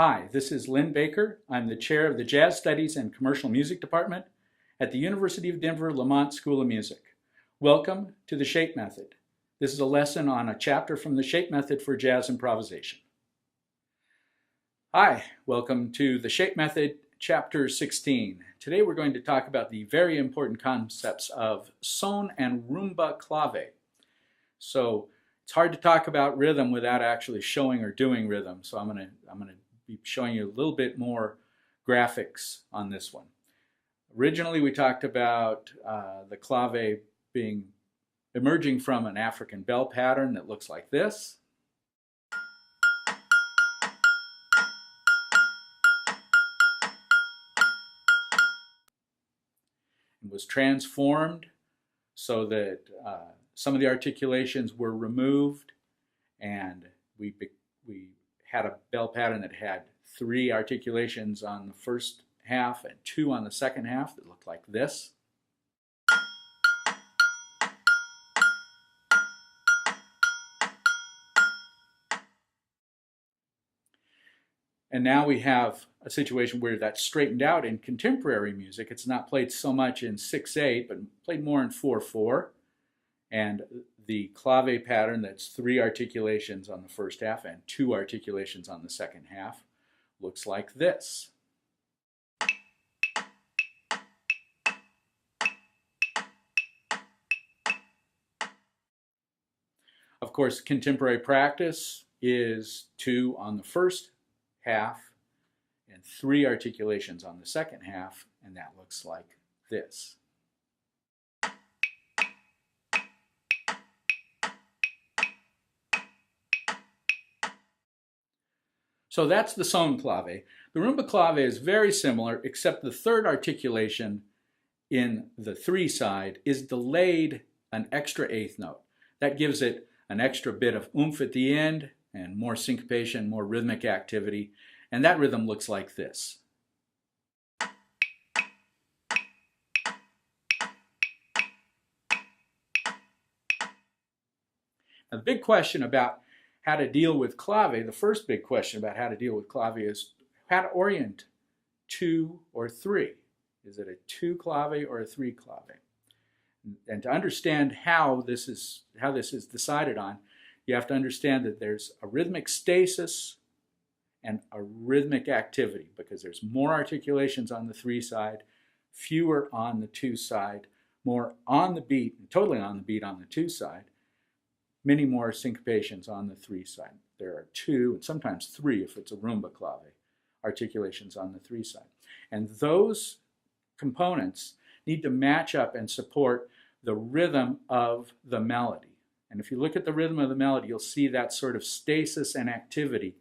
Hi, this is Lynn Baker. I'm the chair of the Jazz Studies and Commercial Music Department at the University of Denver Lamont School of Music. Welcome to the Shape Method. This is a lesson on a chapter from the Shape Method for Jazz Improvisation. Hi, welcome to the Shape Method, Chapter 16. Today we're going to talk about the very important concepts of son and rumba clave. So it's hard to talk about rhythm without actually showing or doing rhythm. So I'm going to be showing you a little bit more graphics on this one. Originally we talked about the clave emerging from an African bell pattern that looks like this. It was transformed so that some of the articulations were removed, and we had a bell pattern that had 3 articulations on the first half and 2 on the second half that looked like this. And now we have a situation where that's straightened out in contemporary music. It's not played so much in 6/8, but played more in 4/4. And the clave pattern, that's 3 articulations on the first half and 2 articulations on the second half, looks like this. Of course, contemporary practice is 2 on the first half and 3 articulations on the second half, and that looks like this. So that's the son clave. The rumba clave is very similar, except the third articulation in the 3 side is delayed an extra 8th note. That gives it an extra bit of oomph at the end and more syncopation, more rhythmic activity, and that rhythm looks like this. Now, the big question about how to deal with clave, the first big question about how to deal with clave is how to orient 2 or 3. Is it a 2 clave or a 3 clave? And to understand how this is decided on, you have to understand that there's a rhythmic stasis and a rhythmic activity, because there's more articulations on the 3 side, fewer on the 2 side, more on the beat, totally on the beat on the 2 side, many more syncopations on the 3 side. There are 2 and sometimes 3 if it's a rumba clave, articulations on the 3 side. And those components need to match up and support the rhythm of the melody. And if you look at the rhythm of the melody, you'll see that sort of stasis and activity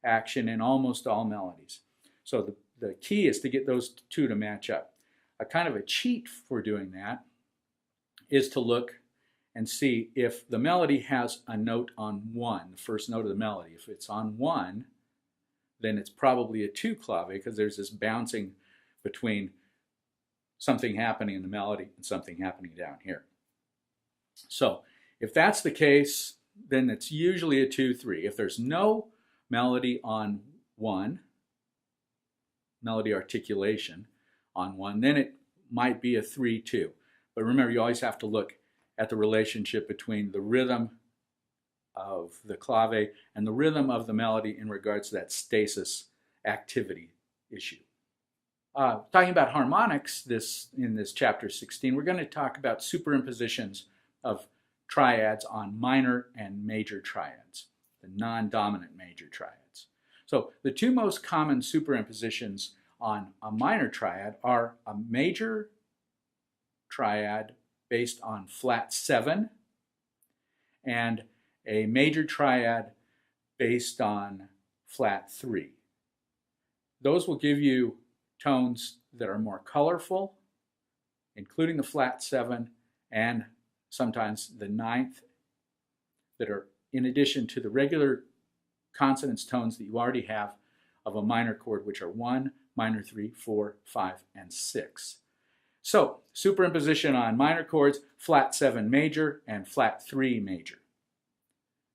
action in almost all melodies. So the key is to get those 2 to match up. A kind of a cheat for doing that is to look and see if the melody has a note on 1, the first note of the melody. If it's on 1, then it's probably a 2 clave, because there's this bouncing between something happening in the melody and something happening down here. So if that's the case, then it's usually a 2/3. If there's no melody on 1, melody articulation on 1, then it might be a 3/2. But remember, you always have to look at the relationship between the rhythm of the clave and the rhythm of the melody in regards to that stasis activity issue. Talking about harmonics in this chapter 16, we're going to talk about superimpositions of triads on minor and major triads, the non-dominant major triads. So the 2 most common superimpositions on a minor triad are a major triad based on flat 7 and a major triad based on flat 3. Those will give you tones that are more colorful, including the flat 7 and sometimes the 9th, that are in addition to the regular consonance tones that you already have of a minor chord, which are 1, minor 3, 4, 5, and 6. So, superimposition on minor chords, flat 7 major and flat 3 major.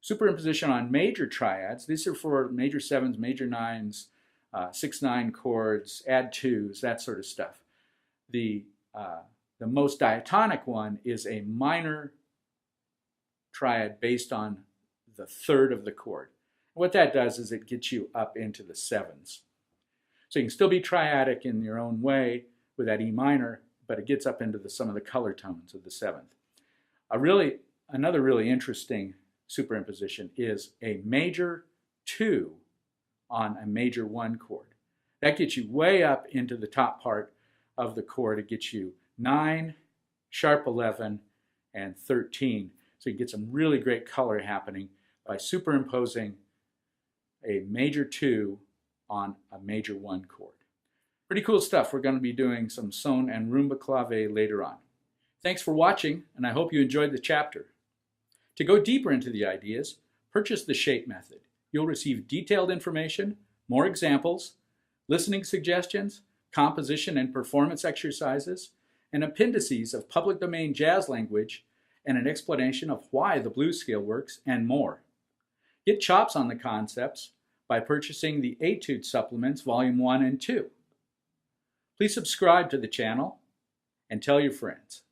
Superimposition on major triads, these are for major 7s, major 9s, 6/9 chords, add twos, that sort of stuff. The most diatonic one is a minor triad based on the third of the chord. What that does is it gets you up into the sevens. So you can still be triadic in your own way with that E minor, but it gets up into some of the color tones of the seventh. Another really interesting superimposition is a major 2 on a major 1 chord. That gets you way up into the top part of the chord. It gets you 9, sharp 11, and 13. So you get some really great color happening by superimposing a major 2 on a major 1 chord. Pretty cool stuff. We're going to be doing some son and rumba clave later on. Thanks for watching, and I hope you enjoyed the chapter. To go deeper into the ideas, purchase the shape method. You'll receive detailed information, more examples, listening suggestions, composition and performance exercises, and appendices of public domain jazz language, and an explanation of why the blues scale works, and more. Get chops on the concepts by purchasing the Etude supplements Volume 1 and 2. Please subscribe to the channel and tell your friends.